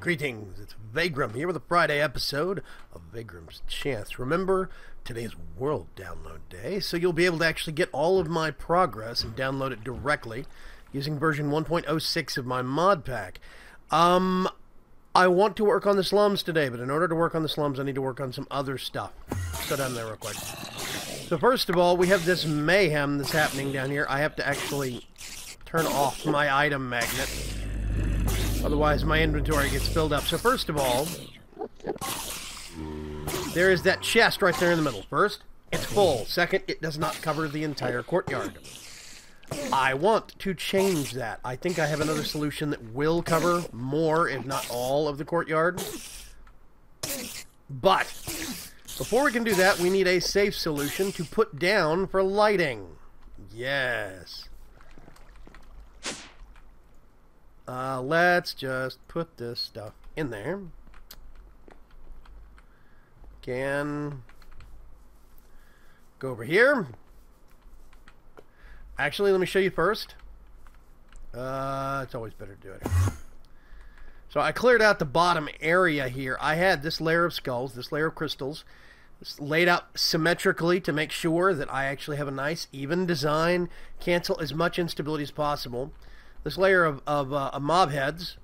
Greetings, it's Vaygrim here with a Friday episode of VAYGRIM'S Chance. Remember, today is World Download Day, so you'll be able to actually get all of my progress and download it directly using version 1.06 of my mod pack. I want to work on the Slums today, but in order to work on the Slums, I need to work on some other stuff. Let's go down there real quick. So first of all, we have this mayhem that's happening down here. I have to actually turn off my item magnet. Otherwise, my inventory gets filled up. So first of all, there is that chest right there in the middle. First, it's full. Second, it does not cover the entire courtyard. I want to change that. I think I have another solution that will cover more, if not all, of the courtyard. But before we can do that, we need a safe solution to put down for lighting. Yes. Let's just put this stuff in there. Can go over here. Actually, let me show you first. It's always better to do it. So I cleared out the bottom area here. I had this layer of skulls, this layer of crystals, laid out symmetrically to make sure that I actually have a nice, even design, cancel as much instability as possible. This layer of mob heads,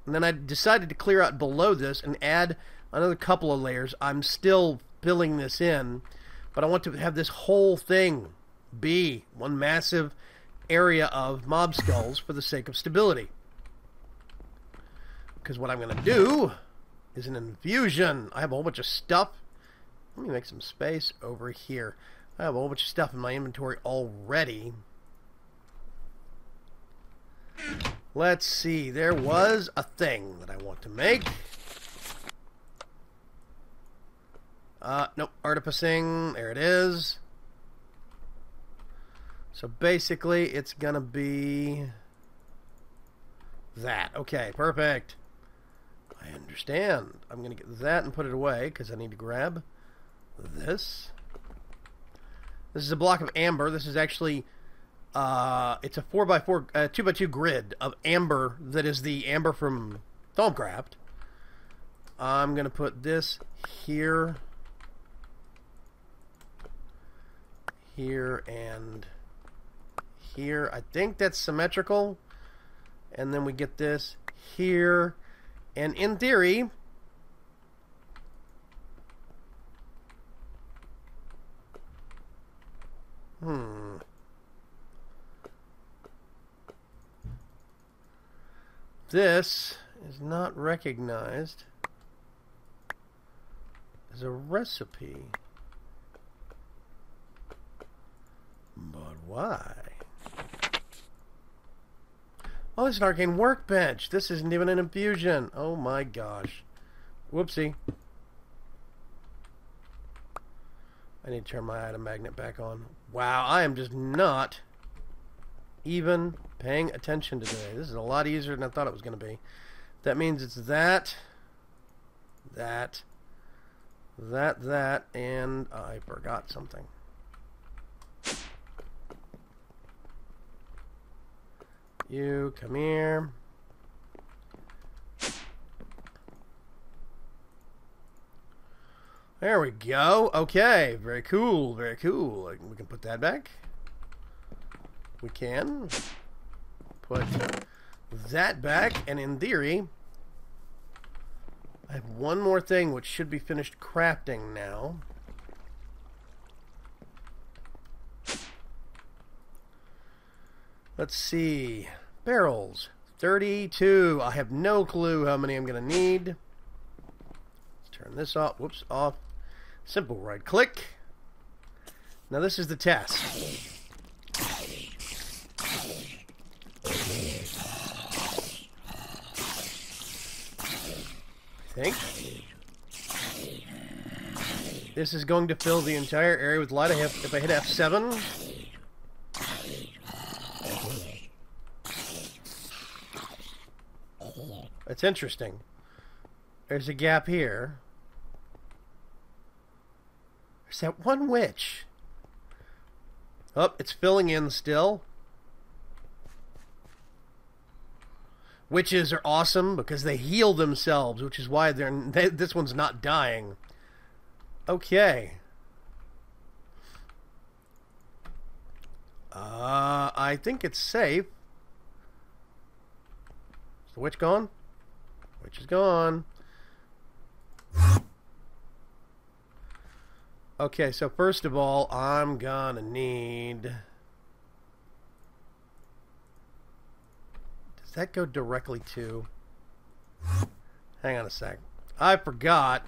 and then I decided to clear out below this and add another couple of layers. I'm still filling this in, but I want to have this whole thing be one massive area of mob skulls for the sake of stability. Because what I'm going to do is an infusion. I have a whole bunch of stuff. Let me make some space over here. I have a whole bunch of stuff in my inventory already. Let's see, there was a thing that I want to make. Nope, artificing, there it is. So basically, it's gonna be that. Okay, perfect. I understand. I'm gonna get that and put it away, because I need to grab this. This is a block of amber. This is actually... it's a 4x4, 2x2 grid of amber that is the amber from Thaumcraft. I'm going to put this here, here, and here. I think that's symmetrical. And then we get this here. And in theory... This is not recognized as a recipe. But why? Oh, it's an arcane workbench. This isn't even an infusion. Oh my gosh. Whoopsie. I need to turn my item magnet back on. Wow, I am just not even paying attention today. This is a lot easier than I thought it was going to be. That means it's that, and I forgot something. You come here. There we go. Okay, very cool, very cool. We can put that back. We can put that back, and in theory, I have one more thing which should be finished crafting now. Let's see. Barrels. 32. I have no clue how many I'm going to need. Let's turn this off. Whoops, off. Simple right click. Now this is the test. I think this is going to fill the entire area with light. If I hit F7, that's interesting. There's a gap here. There's that one witch. Oh, it's filling in still. Witches are awesome because they heal themselves, which is why this one's not dying. Okay. I think it's safe. Is the witch gone? Witch is gone. Okay, so first of all, I'm gonna need... Does that go directly to... Hang on a sec. I forgot.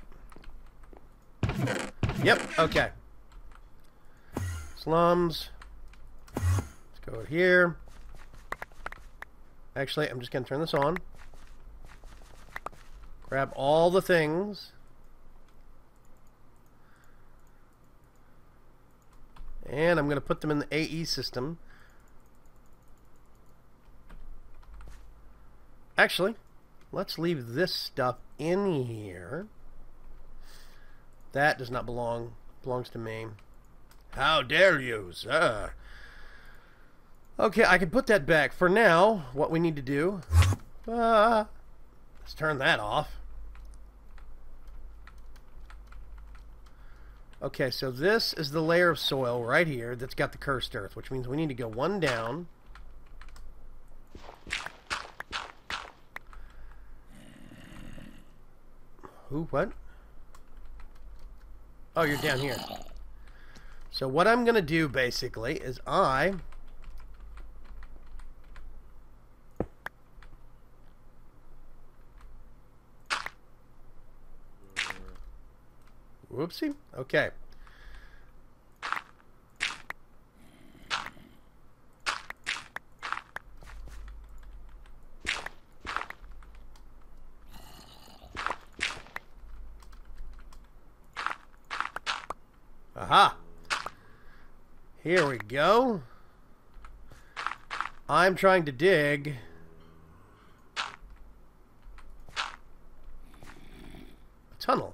Yep, okay. Slums. Let's go here. Actually, I'm just gonna turn this on. Grab all the things. And I'm going to put them in the AE system. Actually, let's leave this stuff in here. That does not belong. Belongs to me. How dare you, sir? Okay, I can put that back. For now, what we need to do... let's turn that off. Okay, so this is the layer of soil right here that's got the cursed earth, which means we need to go one down. Who? What? Oh, you're down here. So what I'm going to do, basically, is Whoopsie. Okay. Aha. Here we go. I'm trying to dig a tunnel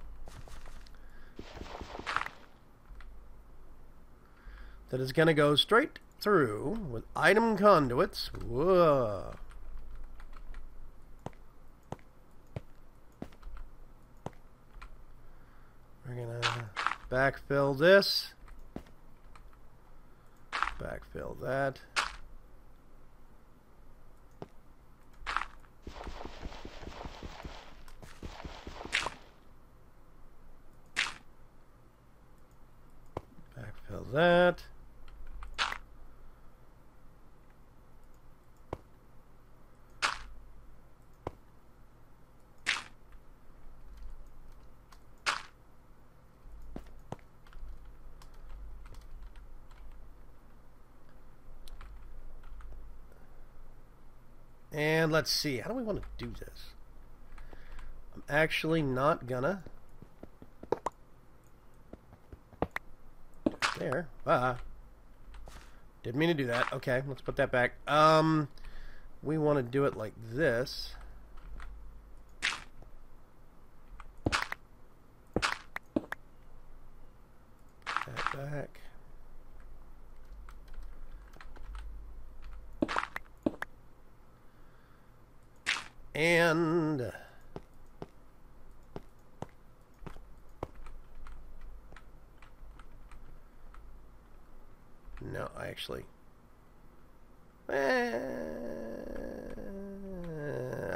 that is going to go straight through with item conduits. Whoa. We're going to backfill this. Backfill that. Backfill that. And let's see, how do we want to do this? I'm actually not gonna. There. Didn't mean to do that. Okay, let's put that back. We want to do it like this. That back. And no, I actually I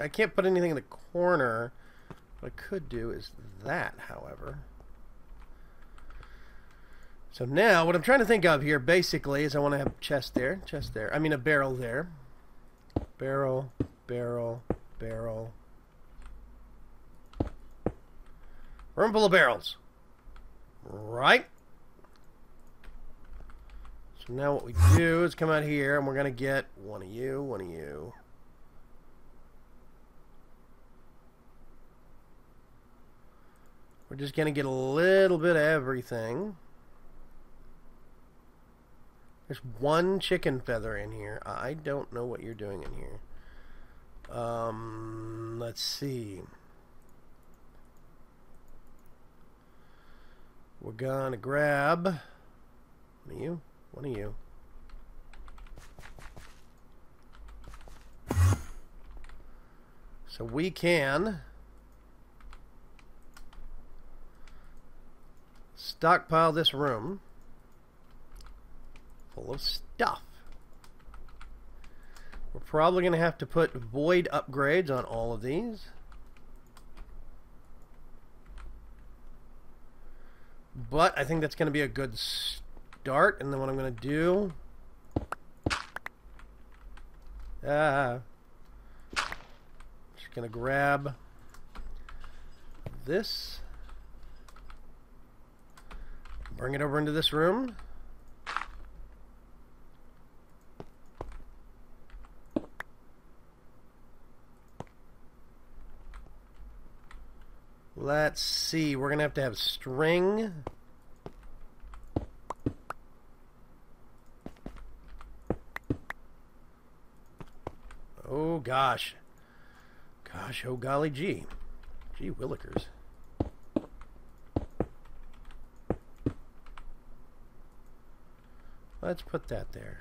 can't put anything in the corner. What I could do is that, however. So now what I'm trying to think of here basically is I want to have a chest there, I mean a barrel there. Barrel, barrel, barrel. Room full of barrels. Right? So now what we do is come out here and we're going to get one of you, one of you. We're just going to get a little bit of everything. There's one chicken feather in here. I don't know what you're doing in here. Let's see. We're gonna grab one of you, one of you. So we can stockpile this room full of stuff. We're probably going to have to put void upgrades on all of these. But I think that's going to be a good start. And then what I'm going to do... just going to grab this. Bring it over into this room. Let's see. We're going to have string. Oh, gosh. Gosh, oh, golly gee. Gee willikers. Let's put that there.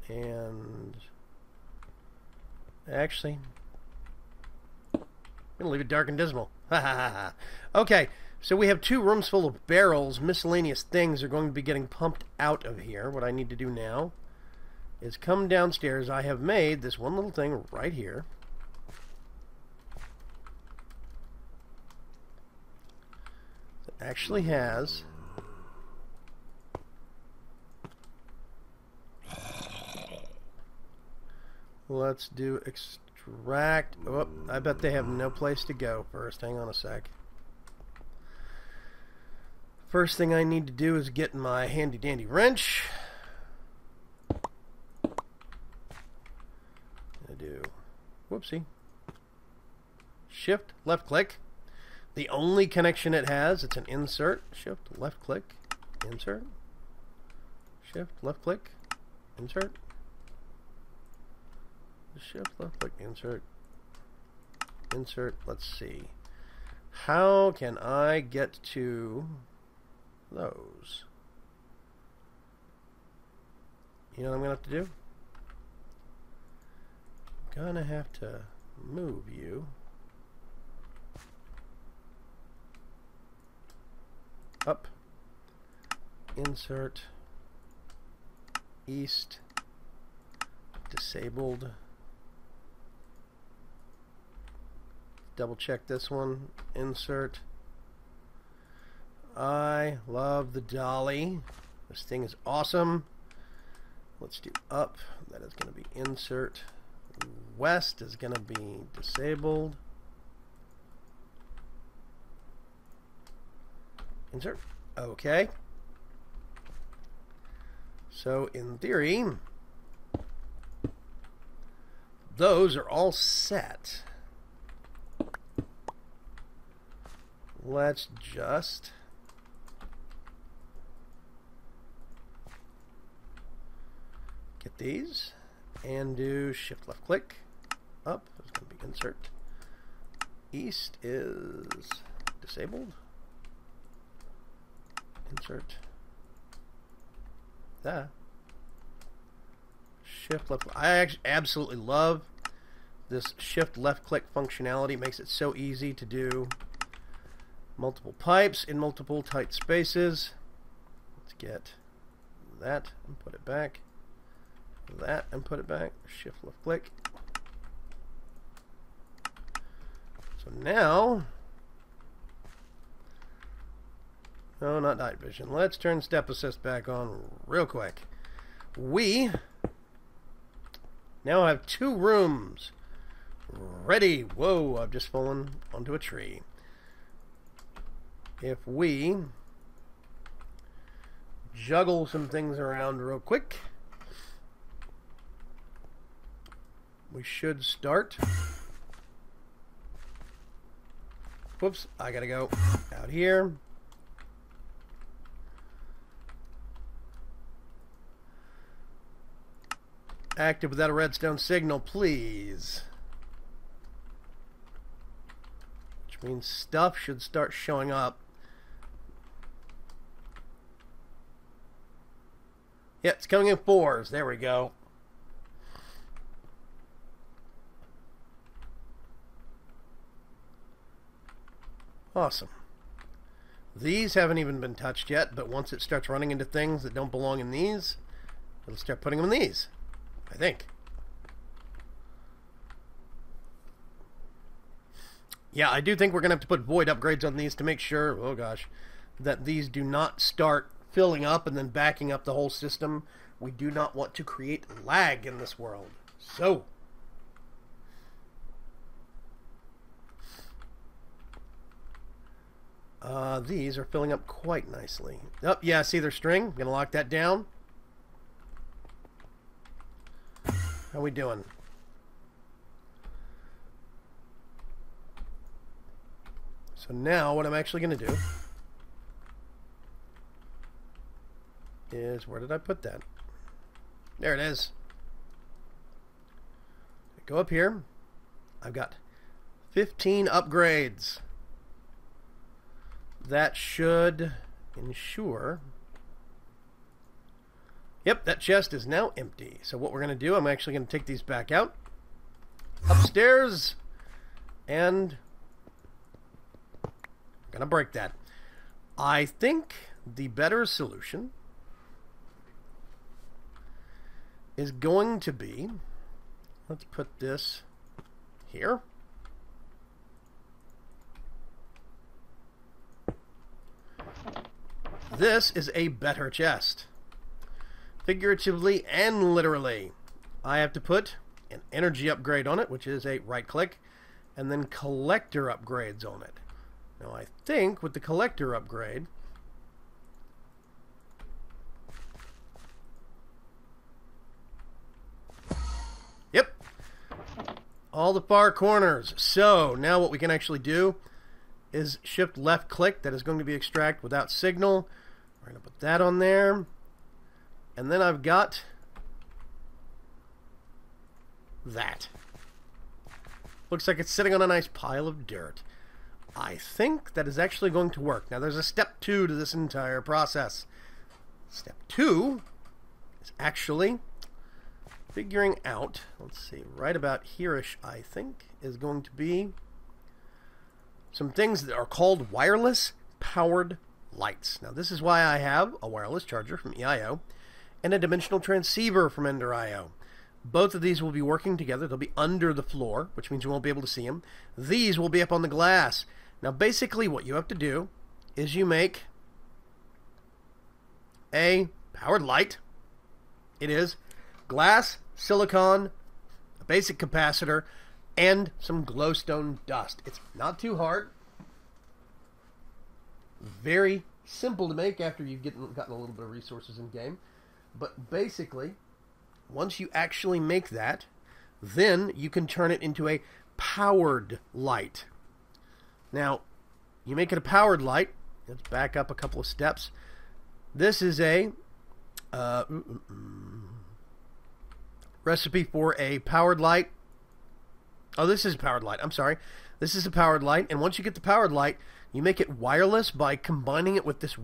And actually, I'm going to leave it dark and dismal. Okay, so we have 2 rooms full of barrels. Miscellaneous things are going to be getting pumped out of here. What I need to do now is come downstairs. I have made this one little thing right here. That actually has... Let's do extract. Oh, I bet they have no place to go first. Hang on a sec. First thing I need to do is get my handy dandy wrench. I do. Whoopsie. Shift, left click. The only connection it has, it's an insert. Shift, left click, insert. Shift, left click, insert. Shift, left click, insert. Insert, let's see. How can I get to those? You know what I'm going to have to do? I'm going to have to move you up. Insert. East. Disabled. Double check this one. Insert. I love the dolly. This thing is awesome. Let's do up. That is going to be insert. West is going to be disabled. Insert. Okay. So in theory, those are all set. Let's just get these and do shift left click. Up is going to be insert. East is disabled. Insert. That. Shift left. I actually absolutely love this shift left click functionality. It makes it so easy to do multiple pipes in multiple tight spaces. Let's get that and put it back. That and put it back. Shift left click. So now, no, not night vision. Let's turn step assist back on real quick. We now have 2 rooms ready. Whoa, I've just fallen onto a tree. If we juggle some things around real quick, we should start. Whoops, I gotta go out here. Active without a redstone signal, please. Which means stuff should start showing up. Yeah, it's coming in 4s. There we go. Awesome. These haven't even been touched yet, but once it starts running into things that don't belong in these, it'll start putting them in these, I think. Yeah, I do think we're going to have to put void upgrades on these to make sure, oh gosh, that these do not start filling up and then backing up the whole system. We do not want to create lag in this world. So, these are filling up quite nicely. Oh, yeah, see their string? I'm going to lock that down. How we doing? So now what I'm actually going to do is, where did I put that? There it is. Go up here. I've got 15 upgrades. That should ensure... Yep, that chest is now empty. So what we're going to do, I'm actually going to take these back out. Upstairs. And I'm going to break that. I think the better solution is going to be... Let's put this here. This is a better chest. Figuratively and literally. I have to put an energy upgrade on it, which is a right click, and then collector upgrades on it. Now I think with the collector upgrade, yep, all the far corners. So now what we can actually do is shift left click. That is going to be extract without signal. We're going to put that on there. And then I've got that. Looks like it's sitting on a nice pile of dirt. I think that is actually going to work. Now there's a step 2 to this entire process. Step 2 is actually figuring out, let's see, right about here-ish, I think, is going to be some things that are called wireless powered lights. Now this is why I have a wireless charger from EIO and a dimensional transceiver from Ender.io. Both of these will be working together. They'll be under the floor, which means you won't be able to see them. These will be up on the glass. Now basically what you have to do is you make a powered light. It is glass, silicon, a basic capacitor, and some glowstone dust. It's not too hard. Very simple to make after you've gotten a little bit of resources in game. But basically, once you actually make that, then you can turn it into a powered light. Now, you make it a powered light. Let's back up a couple of steps. This is a recipe for a powered light. Oh, this is a powered light. I'm sorry. This is a powered light, and once you get the powered light, you make it wireless by combining it with this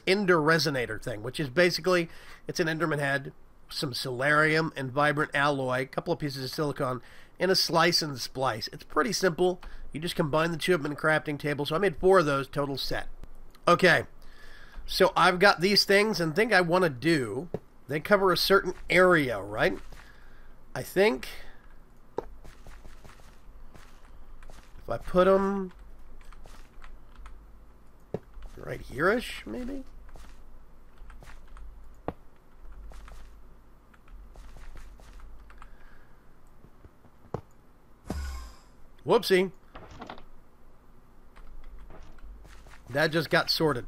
Ender resonator thing, which is basically, it's an Enderman head, some Solarium and vibrant alloy, a couple of pieces of silicon, and a slice and splice. It's pretty simple. You just combine the two of them in a crafting table. So I made 4 of those total set. Okay, so I've got these things, and think I want to do, they cover a certain area, right? I think if I put them right here-ish, maybe? Whoopsie. That just got sorted.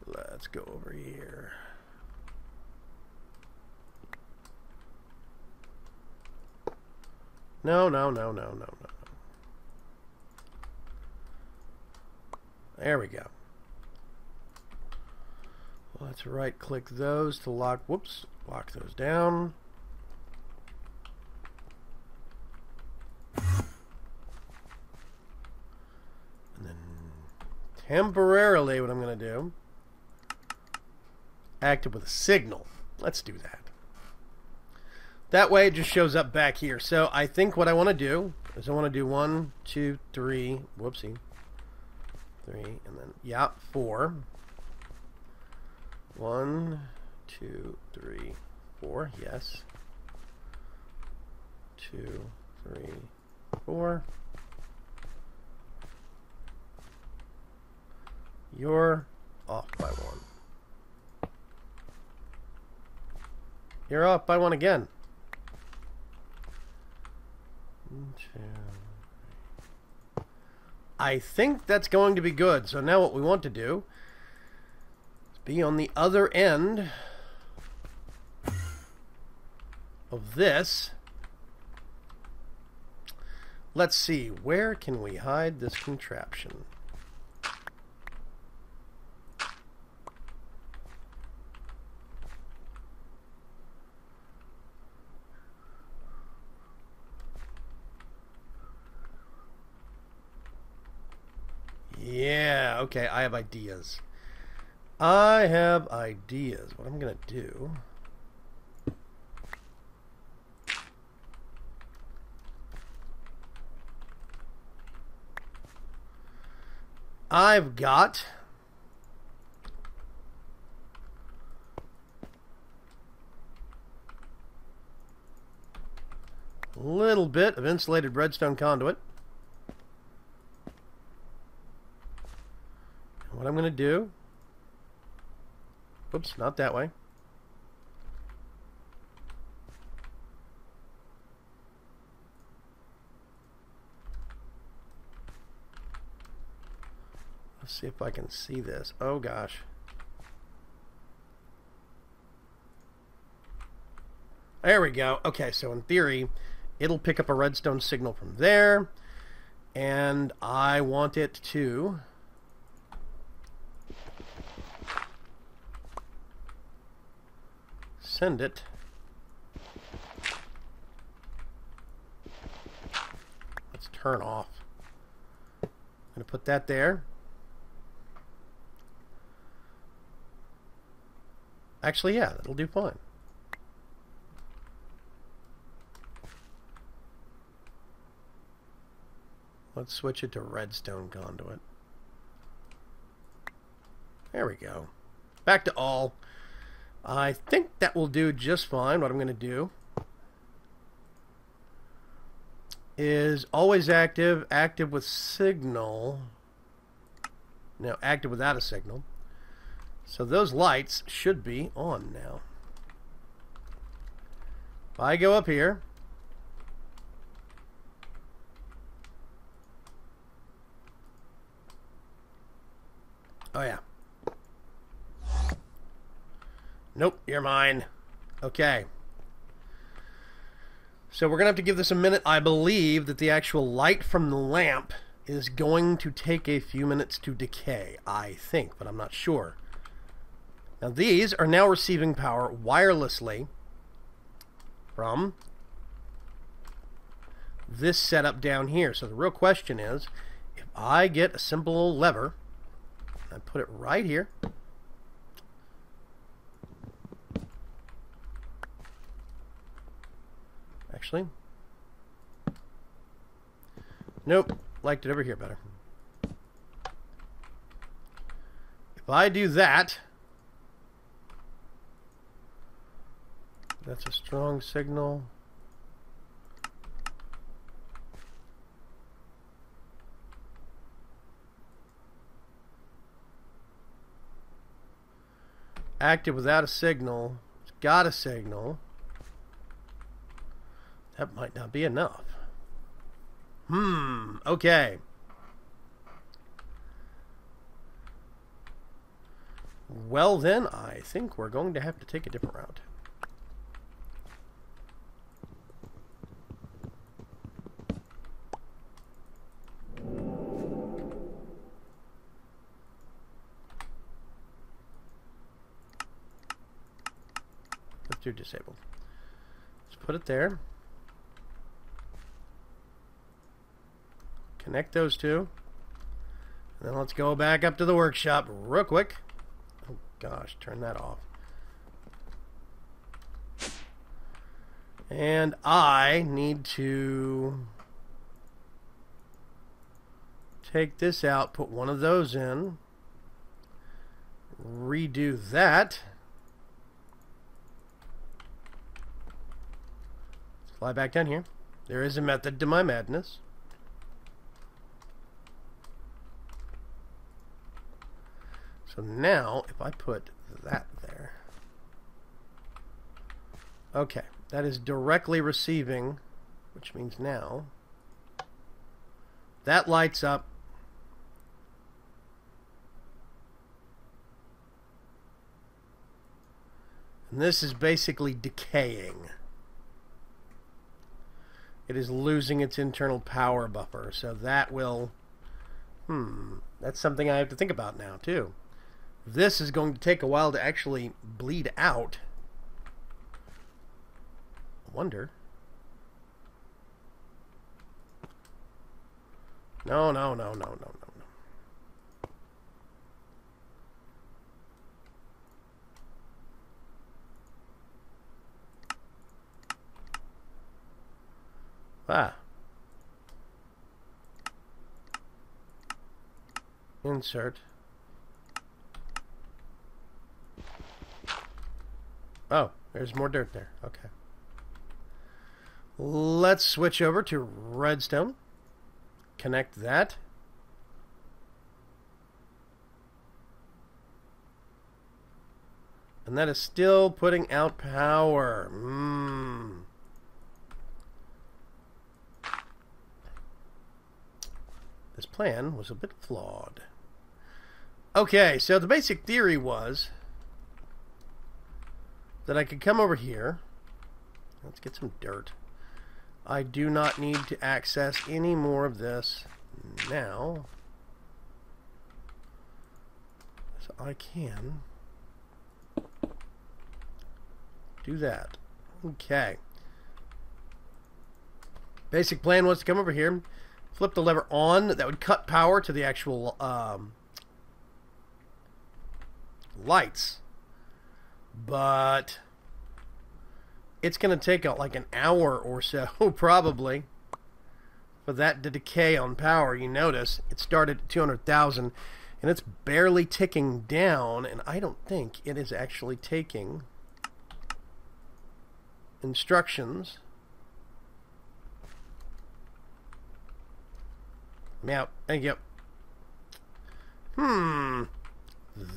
Let's go over here. No. There we go. Let's right click those to lock, lock those down. And then temporarily what I'm going to do, active with a signal. Let's do that. That way it just shows up back here. So I think what I want to do is I want to do 1, 2, 3, whoopsie, 3, and then, yeah, 4. 1, 2, 3, 4, yes. 2, 3, 4. You're off by 1. You're off by 1 again. 1, 2, 3. I think that's going to be good. So now what we want to do is be on the other end of this. Let's see, where can we hide this contraption? Yeah, okay, I have ideas. I have ideas. What I'm going to do... I've got a little bit of insulated redstone conduit. And what I'm going to do, oops, not that way. Let's see if I can see this. Oh gosh. There we go. Okay, so in theory, it'll pick up a redstone signal from there, and I want it to send it let's turn off. I'm going to put that there. Actually, yeah, that'll do fine. Let's switch it to redstone conduit. There we go. Back to all. I think that will do just fine. What I'm going to do is always active, active with signal. No, active without a signal. So those lights should be on now. If I go up here, oh yeah. Nope, you're mine. Okay. So we're going to have to give this a minute. I believe that the actual light from the lamp is going to take a few minutes to decay. I think, but I'm not sure. Now these are now receiving power wirelessly from this setup down here. So the real question is, if I get a simple lever, I put it right here, actually, nope, liked it over here better. If I do that, that's a strong signal. Active without a signal. It's got a signal. That might not be enough. Okay. Well then, I think we're going to have to take a different route. Let's do disabled. Let's put it there. Connect those two. And then let's go back up to the workshop real quick. Oh gosh, turn that off. And I need to take this out, put one of those in, redo that. Let's fly back down here. There is a method to my madness. So now, if I put that there, okay, that is directly receiving, which means now that lights up. And this is basically decaying. It is losing its internal power buffer, so that will, that's something I have to think about now, too. This is going to take a while to actually bleed out. I wonder. No. Ah. Insert. Oh, there's more dirt there. Okay. Let's switch over to redstone. Connect that. And that is still putting out power. This plan was a bit flawed. Okay, so the basic theory was that I could come over here. Let's get some dirt. I do not need to access any more of this now. So I can do that. Okay. Basic plan was to come over here, flip the lever on. That would cut power to the actual lights. But it's going to take like an hour or so, probably, for that to decay on power. You notice it started at 200,000, and it's barely ticking down, and I don't think it is actually taking instructions. Yeah, thank you.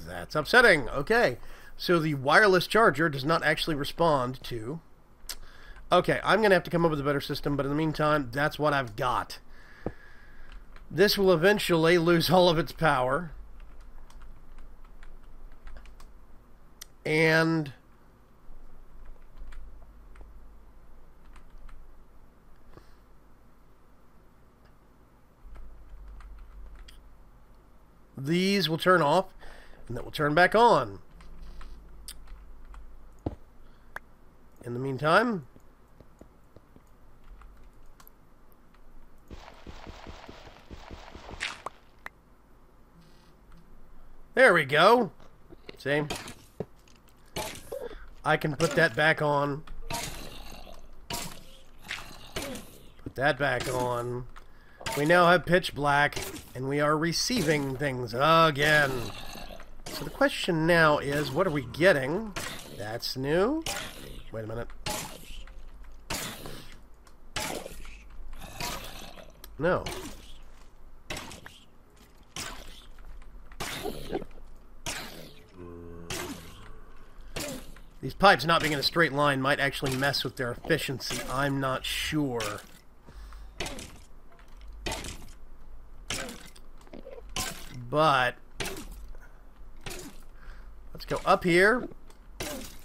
That's upsetting. Okay. So the wireless charger does not actually respond to... Okay, I'm going to have to come up with a better system, but in the meantime, that's what I've got. This will eventually lose all of its power. And... these will turn off, and that will turn back on. In the meantime, there we go. See? I can put that back on. Put that back on. We now have pitch black, and we are receiving things again. So the question now is, what are we getting? That's new. Wait a minute. No. These pipes not being in a straight line might actually mess with their efficiency. I'm not sure. But let's go up here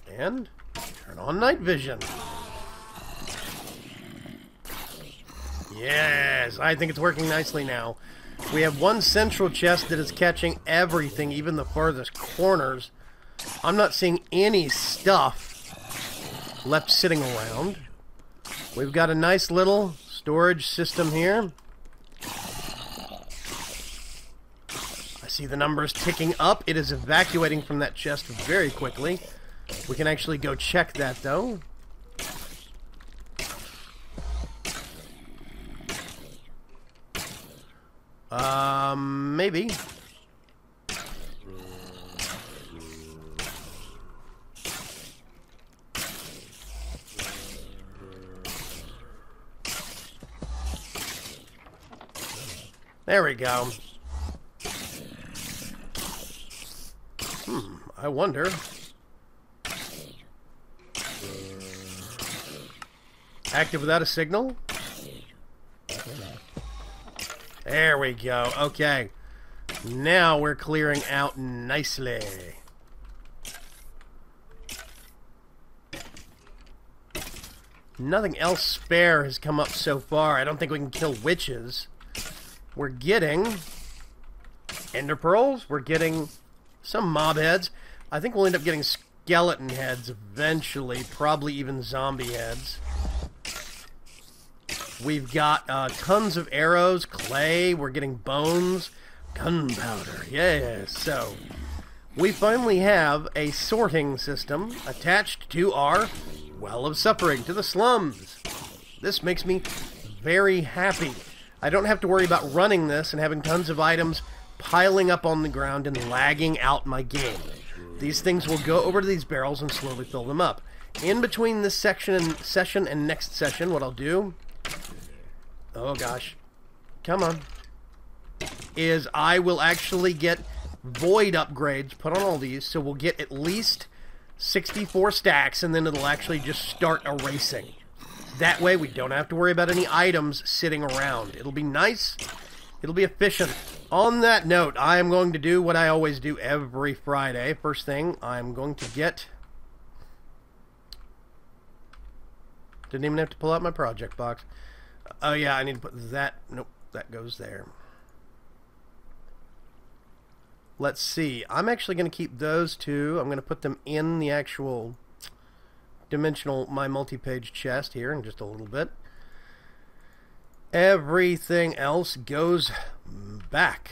and turn on night vision. Yes, I think it's working nicely now. We have one central chest that is catching everything, even the furthest corners. I'm not seeing any stuff left sitting around. We've got a nice little storage system here. I see the numbers ticking up. It is evacuating from that chest very quickly. We can actually go check that, though. Maybe. There we go. I wonder. Active without a signal? There we go. Okay. Now we're clearing out nicely. Nothing else spare has come up so far. I don't think we can kill witches. We're getting ender pearls. We're getting some mob heads. I think we'll end up getting skeleton heads eventually. Probably even zombie heads. We've got tons of arrows, clay. We're getting bones, gunpowder. Yeah, so we finally have a sorting system attached to our Well of Suffering, to the Slums. This makes me very happy. I don't have to worry about running this and having tons of items piling up on the ground and lagging out my game. These things will go over to these barrels and slowly fill them up. In between this session and next session, what I'll do... Oh gosh. Come on. Is I will actually get void upgrades put on all these, so we'll get at least 64 stacks, and then it'll actually just start erasing. That way we don't have to worry about any items sitting around. It'll be nice. It'll be efficient. On that note, I am going to do what I always do every Friday. First thing, I'm going to get... Didn't even have to pull out my project box. Oh yeah, I need to put that... Nope, that goes there. Let's see. I'm actually going to keep those two. I'm going to put them in the actual dimensional, my multi-page chest here in just a little bit. Everything else goes back.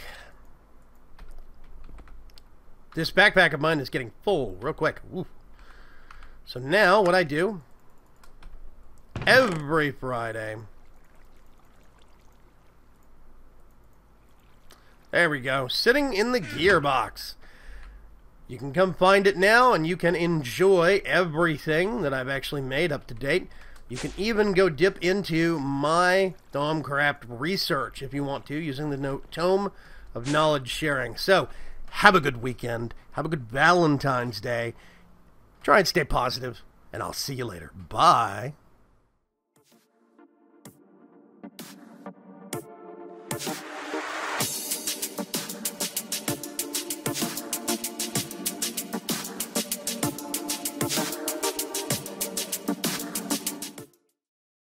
This backpack of mine is getting full real quick. Woo. So now what I do every Friday... There we go. Sitting in the gearbox. You can come find it now, and you can enjoy everything that I've actually made up to date. You can even go dip into my Thaumcraft research if you want to, using the Tome of Knowledge Sharing. So, have a good weekend. Have a good Valentine's Day. Try and stay positive, and I'll see you later. Bye.